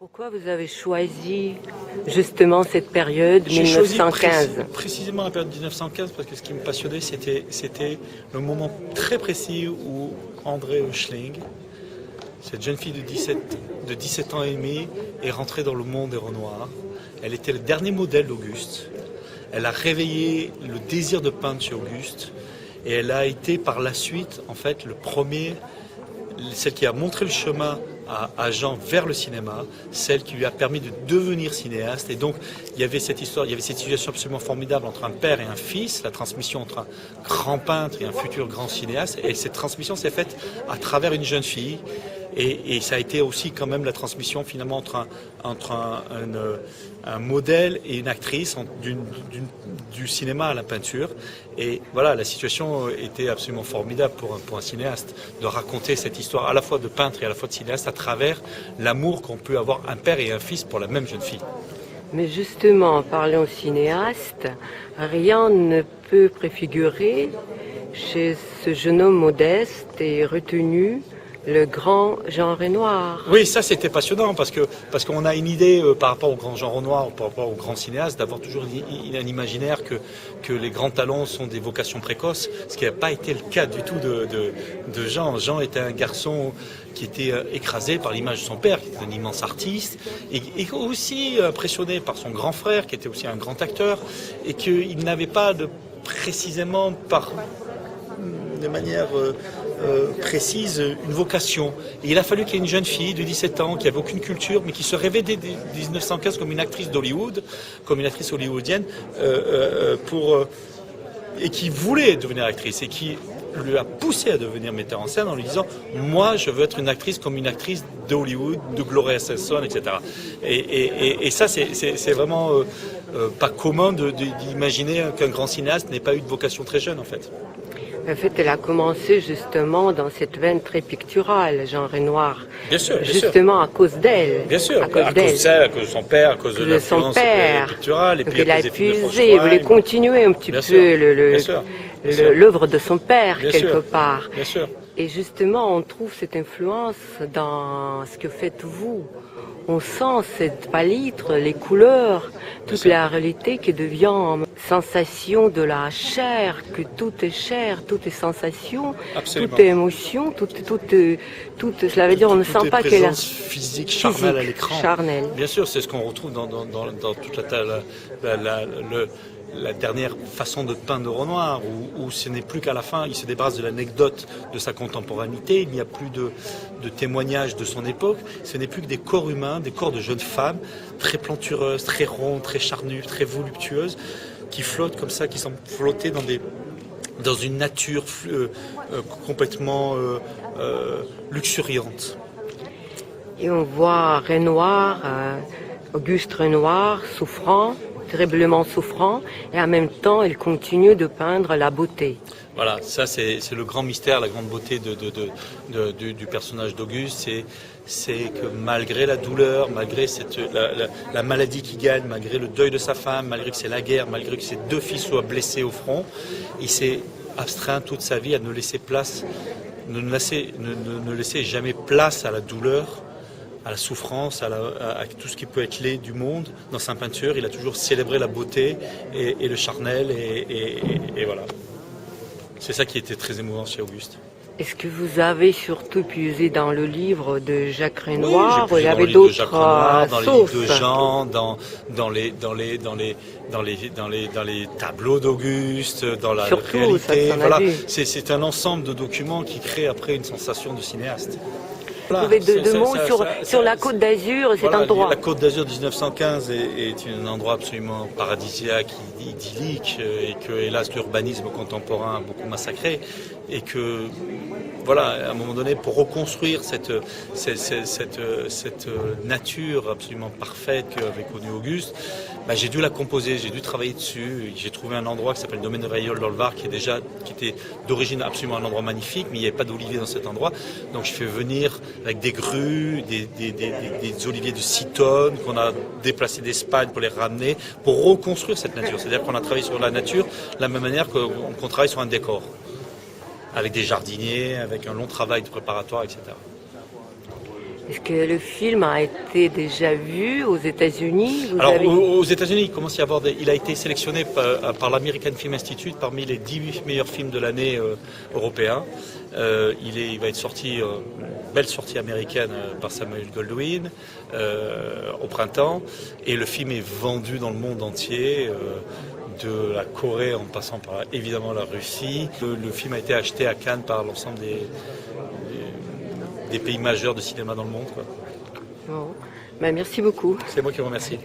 Pourquoi vous avez choisi justement cette période J'ai choisi 1915? précisément la période 1915 parce que ce qui me passionnait, c'était le moment très précis où André Oeschling, cette jeune fille de 17 ans et demi, est rentrée dans le monde des Renoirs. Elle était le dernier modèle d'Auguste. Elle a réveillé le désir de peindre chez Auguste et elle a été par la suite, en fait, celle qui a montré le chemin à Jean vers le cinéma, celle qui lui a permis de devenir cinéaste. Et donc, il y avait cette histoire, il y avait cette situation absolument formidable entre un père et un fils, la transmission entre un grand peintre et un futur grand cinéaste. Et cette transmission s'est faite à travers une jeune fille. Et ça a été aussi quand même la transmission finalement entre un modèle et une actrice, du cinéma à la peinture. Et voilà, la situation était absolument formidable pour un cinéaste de raconter cette histoire à la fois de peintre et à la fois de cinéaste à travers l'amour qu'on peut avoir un père et un fils pour la même jeune fille. Mais justement, en parlant cinéaste, rien ne peut préfigurer chez ce jeune homme modeste et retenu le grand Jean Renoir. Oui, ça c'était passionnant parce qu'on a une idée par rapport au grand Jean Renoir, par rapport au grand cinéaste, d'avoir toujours un imaginaire que les grands talents sont des vocations précoces, ce qui n'a pas été le cas du tout de Jean. Jean était un garçon qui était écrasé par l'image de son père, qui était un immense artiste, et aussi impressionné par son grand frère, qui était aussi un grand acteur, et qu'il n'avait pas précisément de manière précise une vocation. Et il a fallu qu'il y ait une jeune fille de 17 ans qui n'avait aucune culture, mais qui se rêvait dès 1915 comme une actrice d'Hollywood, comme une actrice hollywoodienne, et qui voulait devenir actrice, et qui lui a poussé à devenir metteur en scène en lui disant « Moi, je veux être une actrice comme une actrice de Hollywood, de Gloria Swanson, etc. » Et ça, c'est vraiment pas commun d'imaginer qu'un grand cinéaste n'ait pas eu de vocation très jeune, en fait. En fait, elle a commencé justement dans cette veine très picturale, Jean Renoir. Bien sûr, justement à cause d'elle. Bien sûr, à cause d'elle, à cause de son père, à cause de l'influence picturale. Et donc puis elle a épuisé, elle voulait continuer un petit peu l'œuvre de son père, quelque part. Bien sûr. Et justement, on trouve cette influence dans ce que faites vous. On sent cette palette, les couleurs, toute la réalité qui devient sensation de la chair, que tout est chair, tout est sensation, Absolument. Tout est émotion, tout, cela veut dire on ne sent pas qu'elle a physique charnelle à l'écran. Charnel. Bien sûr, c'est ce qu'on retrouve dans toute la dernière façon de peindre de Renoir, où ce n'est plus qu'à la fin, il se débarrasse de l'anecdote de sa contemporanité, il n'y a plus de témoignages de son époque, ce n'est plus que des corps humains, des corps de jeunes femmes, très plantureuses, très rondes, très charnues, très voluptueuses, qui flottent comme ça, qui semblent flotter dans une nature complètement luxuriante. Et on voit Renoir, Auguste Renoir, souffrant, terriblement souffrant, et en même temps, il continue de peindre la beauté. Voilà, ça c'est le grand mystère, la grande beauté du personnage d'Auguste, c'est que malgré la douleur, malgré la maladie qu'il gagne, malgré le deuil de sa femme, malgré que c'est la guerre, malgré que ses deux fils soient blessés au front, il s'est astreint toute sa vie à ne laisser jamais place à la douleur, à la souffrance, à tout ce qui peut être laid du monde. Dans sa peinture, il a toujours célébré la beauté et le charnel, et voilà. C'est ça qui était très émouvant chez Auguste. Est-ce que vous avez surtout puisé dans le livre de Jacques Renoir, ou il y avait d'autres sources? Dans les livres de Jean, dans les tableaux d'Auguste, dans la réalité. Voilà, c'est un ensemble de documents qui crée après une sensation de cinéaste. Vous trouvez deux mots sur la Côte d'Azur, cet endroit. La Côte d'Azur de 1915 est un endroit absolument paradisiaque, idyllique, et que, hélas, l'urbanisme contemporain a beaucoup massacré. Et que, voilà, à un moment donné, pour reconstruire cette nature absolument parfaite qu'avait connue Auguste, j'ai dû la composer, j'ai dû travailler dessus. J'ai trouvé un endroit qui s'appelle le domaine de Rayol dans le Var, qui était d'origine absolument un endroit magnifique, mais il n'y avait pas d'olivier dans cet endroit. Donc je fais venir avec des grues, des oliviers de 6 tonnes, qu'on a déplacés d'Espagne pour les ramener, pour reconstruire cette nature. C'est-à-dire qu'on a travaillé sur la nature de la même manière qu'on travaille sur un décor, avec des jardiniers, avec un long travail de préparatoire, etc. Est-ce que le film a été déjà vu aux États-Unis? Alors aux États-Unis, il commence à y avoir il a été sélectionné par l'American Film Institute parmi les 10 meilleurs films de l'année européens. Il va être sorti, belle sortie américaine par Samuel Goldwyn au printemps, et le film est vendu dans le monde entier. De la Corée en passant par évidemment la Russie. Le film a été acheté à Cannes par l'ensemble des pays majeurs de cinéma dans le monde, quoi. Bon. Ben, merci beaucoup. C'est moi qui vous remercie.